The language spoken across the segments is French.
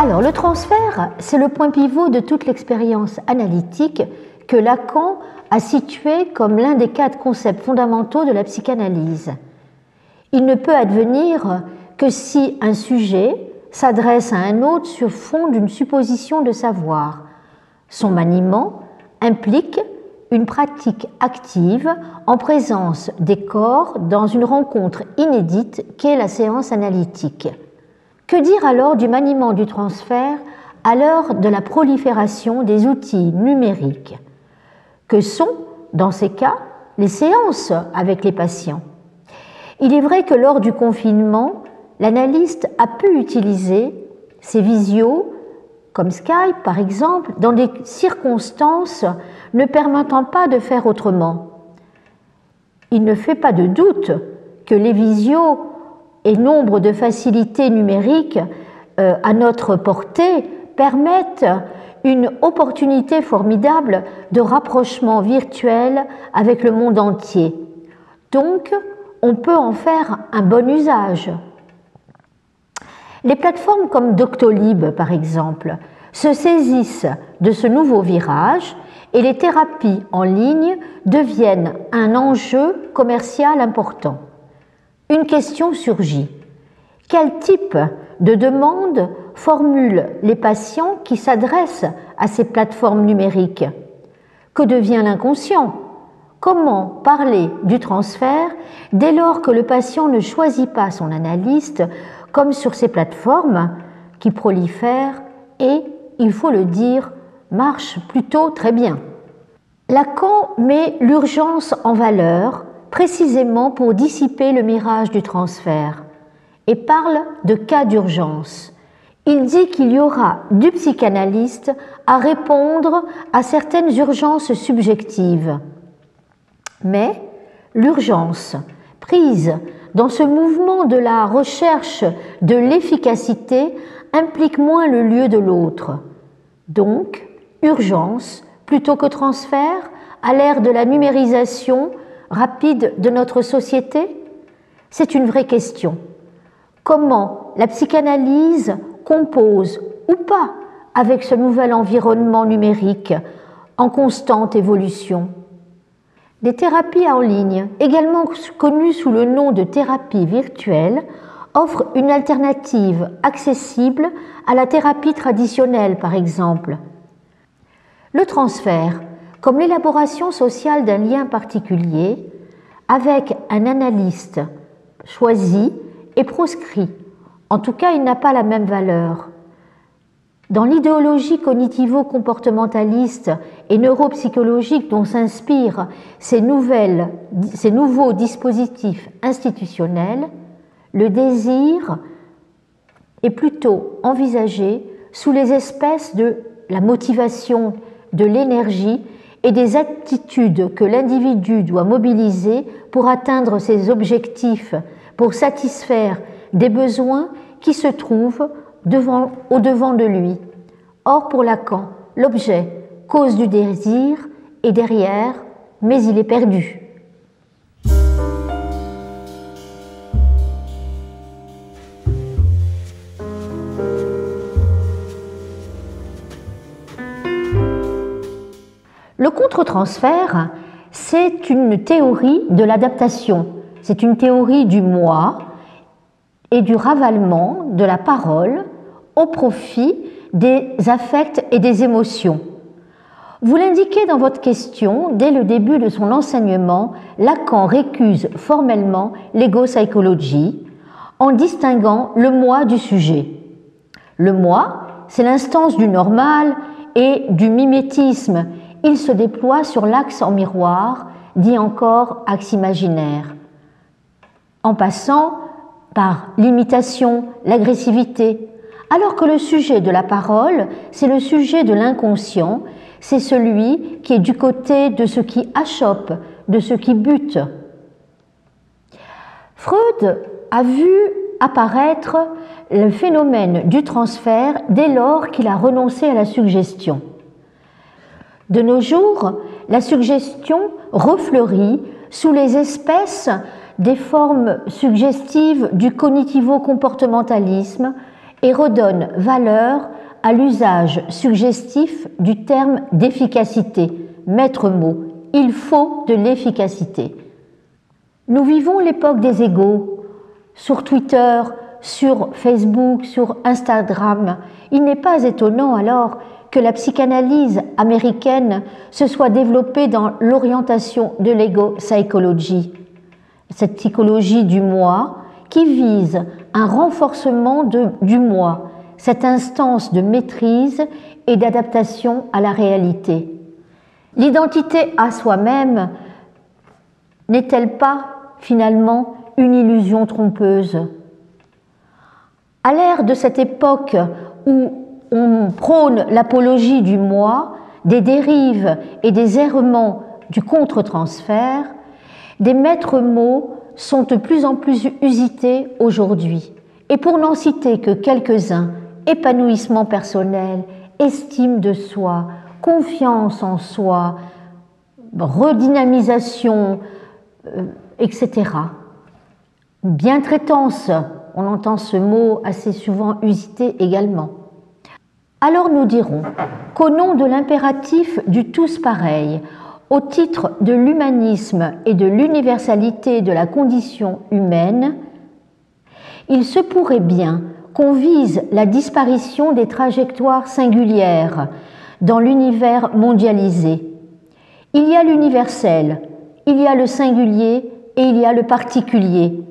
Alors, le transfert, c'est le point pivot de toute l'expérience analytique que Lacan a situé comme l'un des 4 concepts fondamentaux de la psychanalyse. Il ne peut advenir que si un sujet s'adresse à un autre sur fond d'une supposition de savoir. Son maniement implique une pratique active en présence des corps dans une rencontre inédite qu'est la séance analytique. Que dire alors du maniement du transfert à l'heure de la prolifération des outils numériques? Que sont, dans ces cas, les séances avec les patients? Il est vrai que lors du confinement, l'analyste a pu utiliser ces visios, comme Skype par exemple, dans des circonstances ne permettant pas de faire autrement. Il ne fait pas de doute que les visios et nombre de facilités numériques à notre portée permettent une opportunité formidable de rapprochement virtuel avec le monde entier. Donc, on peut en faire un bon usage. Les plateformes comme Doctolib, par exemple, se saisissent de ce nouveau virage et les thérapies en ligne deviennent un enjeu commercial important. Une question surgit. Quel type de demande formulent les patients qui s'adressent à ces plateformes numériques? Que devient l'inconscient? Comment parler du transfert dès lors que le patient ne choisit pas son analyste, comme sur ces plateformes qui prolifèrent et, il faut le dire, marchent plutôt très bien? Lacan met l'urgence en valeur précisément pour dissiper le mirage du transfert et parle de cas d'urgence. Il dit qu'il y aura du psychanalyste à répondre à certaines urgences subjectives. Mais l'urgence prise dans ce mouvement de la recherche de l'efficacité implique moins le lieu de l'autre. Donc, urgence plutôt que transfert à l'ère de la numérisation rapide de notre société? C'est une vraie question. Comment la psychanalyse compose ou pas avec ce nouvel environnement numérique en constante évolution? Les thérapies en ligne, également connues sous le nom de thérapie virtuelle, offrent une alternative accessible à la thérapie traditionnelle, par exemple. Le transfert, comme l'élaboration sociale d'un lien particulier, avec un analyste choisi et proscrit. En tout cas, il n'a pas la même valeur. Dans l'idéologie cognitivo-comportementaliste et neuropsychologique dont s'inspirent ces nouveaux dispositifs institutionnels, le désir est plutôt envisagé sous les espèces de la motivation, de l'énergie et des attitudes que l'individu doit mobiliser pour atteindre ses objectifs, pour satisfaire des besoins qui se trouvent au devant de lui. Or, pour Lacan, l'objet, cause du désir, est derrière, mais il est perdu. Le contre-transfert, c'est une théorie de l'adaptation, c'est une théorie du moi et du ravalement de la parole au profit des affects et des émotions. Vous l'indiquez dans votre question, dès le début de son enseignement, Lacan récuse formellement l'ego-psychologie en distinguant le moi du sujet. Le moi, c'est l'instance du normal et du mimétisme. Il se déploie sur l'axe en miroir, dit encore axe imaginaire, en passant par l'imitation, l'agressivité, alors que le sujet de la parole, c'est le sujet de l'inconscient, c'est celui qui est du côté de ce qui achoppe, de ce qui bute. Freud a vu apparaître le phénomène du transfert dès lors qu'il a renoncé à la suggestion. De nos jours, la suggestion refleurit sous les espèces des formes suggestives du cognitivo-comportementalisme et redonne valeur à l'usage suggestif du terme d'efficacité, maître mot. Il faut de l'efficacité. Nous vivons l'époque des égos. Sur Twitter, sur Facebook, sur Instagram, il n'est pas étonnant alors que la psychanalyse américaine se soit développée dans l'orientation de l'ego psychology, cette psychologie du moi qui vise un renforcement du moi, cette instance de maîtrise et d'adaptation à la réalité. L'identité à soi-même n'est-elle pas finalement une illusion trompeuse? À l'ère de cette époque où on prône l'apologie du moi, des dérives et des errements du contre-transfert, des maîtres mots sont de plus en plus usités aujourd'hui. Et pour n'en citer que quelques-uns, épanouissement personnel, estime de soi, confiance en soi, redynamisation, etc. Bientraitance, on entend ce mot assez souvent usité également. Alors nous dirons qu'au nom de l'impératif du tous pareil, au titre de l'humanisme et de l'universalité de la condition humaine, il se pourrait bien qu'on vise la disparition des trajectoires singulières dans l'univers mondialisé. Il y a l'universel, il y a le singulier et il y a le particulier.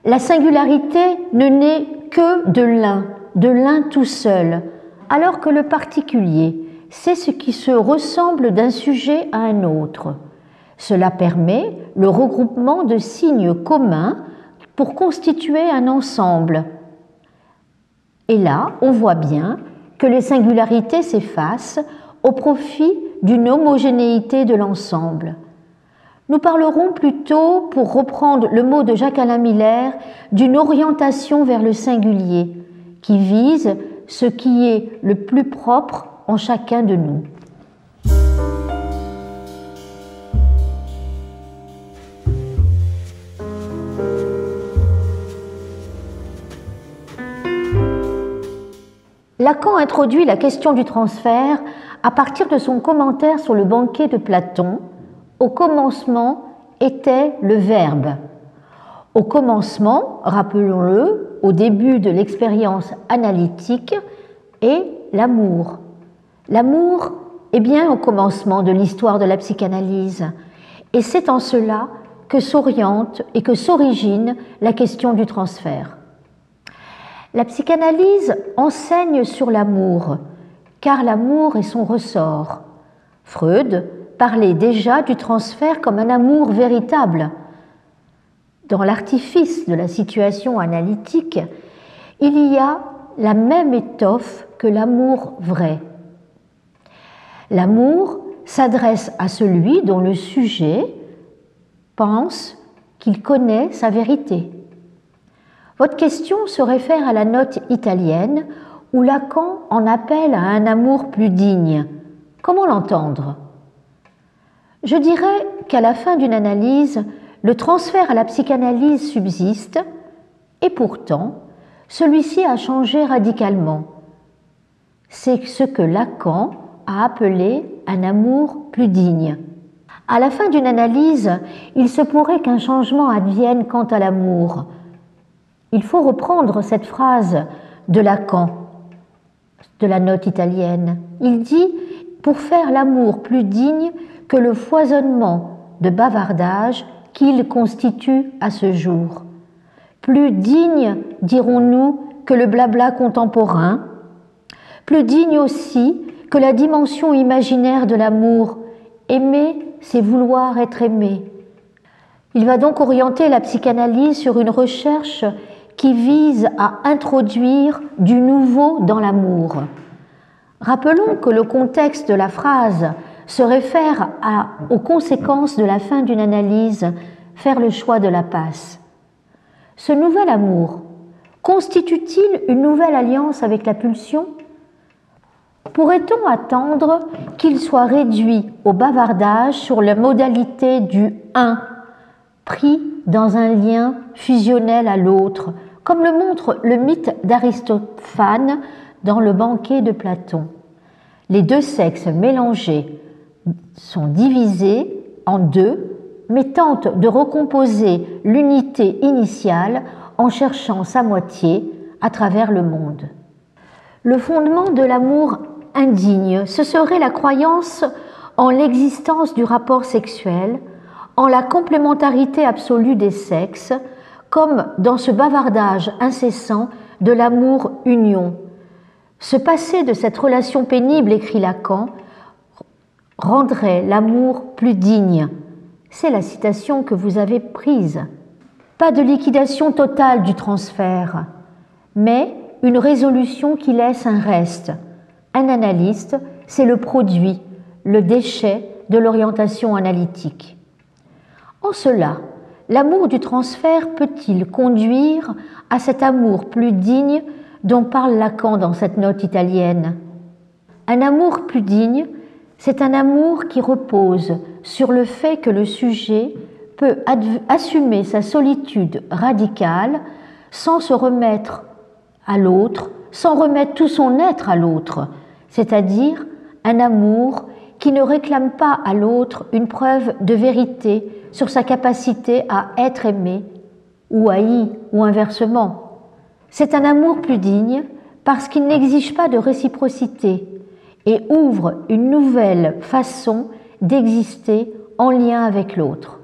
La singularité ne naît que de l'un tout seul, alors que le particulier, c'est ce qui se ressemble d'un sujet à un autre. Cela permet le regroupement de signes communs pour constituer un ensemble. Et là, on voit bien que les singularités s'effacent au profit d'une homogénéité de l'ensemble. Nous parlerons plutôt, pour reprendre le mot de Jacques-Alain Miller, d'une orientation vers le singulier, qui vise ce qui est le plus propre en chacun de nous. Lacan introduit la question du transfert à partir de son commentaire sur le banquet de Platon. Au commencement était le verbe. Au commencement, rappelons-le, au début de l'expérience analytique, est l'amour. L'amour est bien au commencement de l'histoire de la psychanalyse, et c'est en cela que s'oriente et que s'origine la question du transfert. La psychanalyse enseigne sur l'amour, car l'amour est son ressort. Freud parlait déjà du transfert comme un amour véritable. Dans l'artifice de la situation analytique, il y a la même étoffe que l'amour vrai. L'amour s'adresse à celui dont le sujet pense qu'il connaît sa vérité. Votre question se réfère à la note italienne où Lacan en appelle à un amour plus digne. Comment l'entendre ? Je dirais qu'à la fin d'une analyse, le transfert à la psychanalyse subsiste et pourtant, celui-ci a changé radicalement. C'est ce que Lacan a appelé un amour plus digne. À la fin d'une analyse, il se pourrait qu'un changement advienne quant à l'amour. Il faut reprendre cette phrase de Lacan, de la note italienne. Il dit « pour faire l'amour plus digne que le foisonnement de bavardage qu'il constitue à ce jour. Plus digne, dirons-nous, que le blabla contemporain, plus digne aussi que la dimension imaginaire de l'amour. Aimer, c'est vouloir être aimé. » Il va donc orienter la psychanalyse sur une recherche qui vise à introduire du nouveau dans l'amour. Rappelons que le contexte de la phrase se réfère aux conséquences de la fin d'une analyse, faire le choix de la passe. Ce nouvel amour constitue-t-il une nouvelle alliance avec la pulsion ? Pourrait-on attendre qu'il soit réduit au bavardage sur la modalité du « un », pris dans un lien fusionnel à l'autre, comme le montre le mythe d'Aristophane dans le banquet de Platon. Les deux sexes mélangés sont divisés en deux, mais tentent de recomposer l'unité initiale en cherchant sa moitié à travers le monde. Le fondement de l'amour indigne, ce serait la croyance en l'existence du rapport sexuel, en la complémentarité absolue des sexes, comme dans ce bavardage incessant de l'amour-union. Se passer de cette relation pénible, écrit Lacan, rendrait l'amour plus digne. C'est la citation que vous avez prise. Pas de liquidation totale du transfert, mais une résolution qui laisse un reste. Un analyste, c'est le produit, le déchet de l'orientation analytique. En cela, l'amour du transfert peut-il conduire à cet amour plus digne dont parle Lacan dans cette note italienne? Un amour plus digne, c'est un amour qui repose sur le fait que le sujet peut assumer sa solitude radicale sans se remettre à l'autre, sans remettre tout son être à l'autre, c'est-à-dire un amour qui ne réclame pas à l'autre une preuve de vérité sur sa capacité à être aimé ou haï ou inversement. C'est un amour plus digne parce qu'il n'exige pas de réciprocité et ouvre une nouvelle façon d'exister en lien avec l'autre.